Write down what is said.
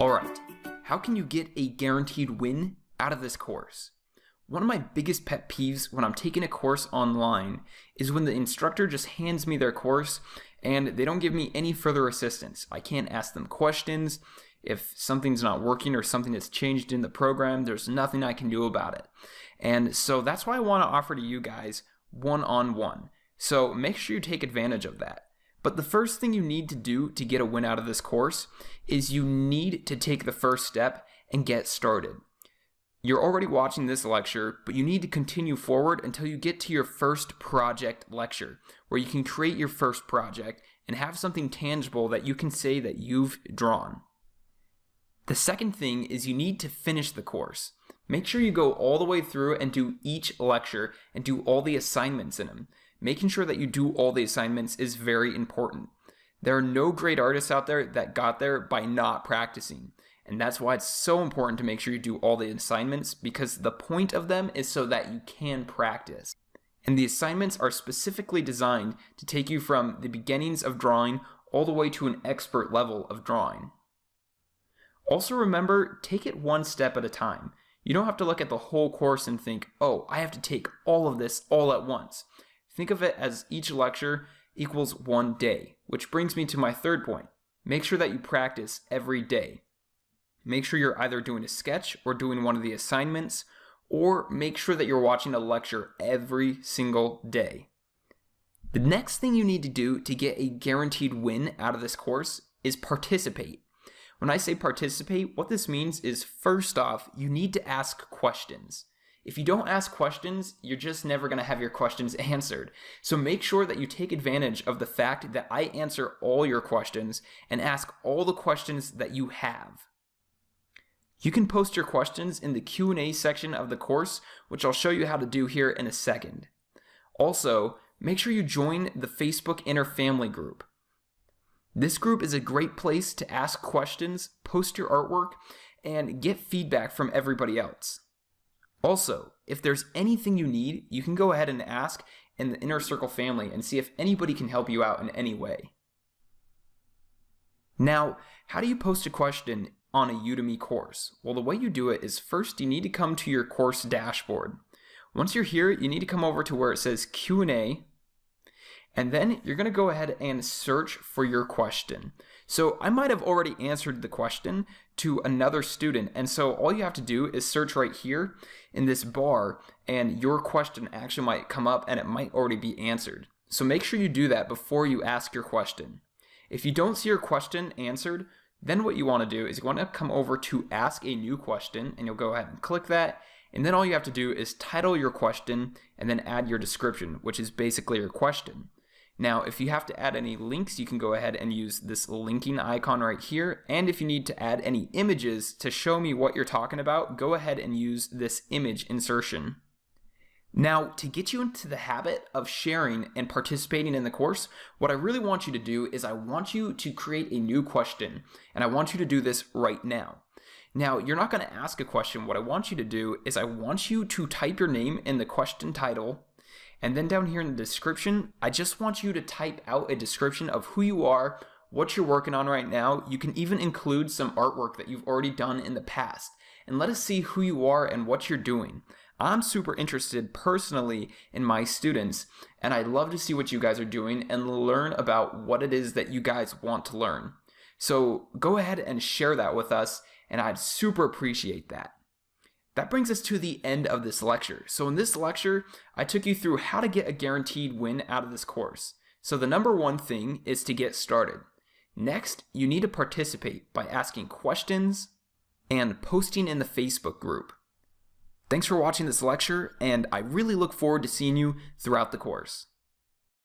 Alright, how can you get a guaranteed win out of this course? One of my biggest pet peeves when I'm taking a course online is when the instructor just hands me their course and they don't give me any further assistance. I can't ask them questions. If something's not working or something has changed in the program, there's nothing I can do about it. And so that's why I want to offer to you guys one-on-one. So make sure you take advantage of that. But the first thing you need to do to get a win out of this course is you need to take the first step and get started. You're already watching this lecture, but you need to continue forward until you get to your first project lecture, where you can create your first project and have something tangible that you can say that you've drawn. The second thing is you need to finish the course. Make sure you go all the way through and do each lecture and do all the assignments in them. Making sure that you do all the assignments is very important. There are no great artists out there that got there by not practicing. And that's why it's so important to make sure you do all the assignments, because the point of them is so that you can practice. And the assignments are specifically designed to take you from the beginnings of drawing all the way to an expert level of drawing. Also remember, take it one step at a time. You don't have to look at the whole course and think, oh, I have to take all of this all at once. Think of it as each lecture equals one day, which brings me to my third point. Make sure that you practice every day. Make sure you're either doing a sketch or doing one of the assignments, or make sure that you're watching a lecture every single day. The next thing you need to do to get a guaranteed win out of this course is participate. When I say participate, what this means is, first off, you need to ask questions. If you don't ask questions, you're just never going to have your questions answered. So make sure that you take advantage of the fact that I answer all your questions and ask all the questions that you have. You can post your questions in the Q&A section of the course, which I'll show you how to do here in a second. Also, make sure you join the Facebook Inner Family group. This group is a great place to ask questions, post your artwork, and get feedback from everybody else. Also, if there's anything you need, you can go ahead and ask in the Inner Circle family and see if anybody can help you out in any way. Now, how do you post a question on a Udemy course? Well, the way you do it is, first you need to come to your course dashboard. Once you're here, you need to come over to where it says Q&A, and then you're going to go ahead and search for your question. So I might have already answered the question to another student, and so all you have to do is search right here in this bar, and your question actually might come up and it might already be answered. So make sure you do that before you ask your question. If you don't see your question answered, then what you want to do is you want to come over to ask a new question, and you'll go ahead and click that, and then all you have to do is title your question and then add your description, which is basically your question. Now, if you have to add any links, you can go ahead and use this linking icon right here. And if you need to add any images to show me what you're talking about, go ahead and use this image insertion. Now, to get you into the habit of sharing and participating in the course, what I really want you to do is I want you to create a new question, and I want you to do this right now. Now, you're not going to ask a question. What I want you to do is I want you to type your name in the question title. And then down here in the description, I just want you to type out a description of who you are, what you're working on right now. You can even include some artwork that you've already done in the past. And let us see who you are and what you're doing. I'm super interested personally in my students, and I'd love to see what you guys are doing and learn about what it is that you guys want to learn. So go ahead and share that with us, and I'd super appreciate that. That brings us to the end of this lecture. So in this lecture, I took you through how to get a guaranteed win out of this course. So the number one thing is to get started. Next, you need to participate by asking questions and posting in the Facebook group. Thanks for watching this lecture, and I really look forward to seeing you throughout the course.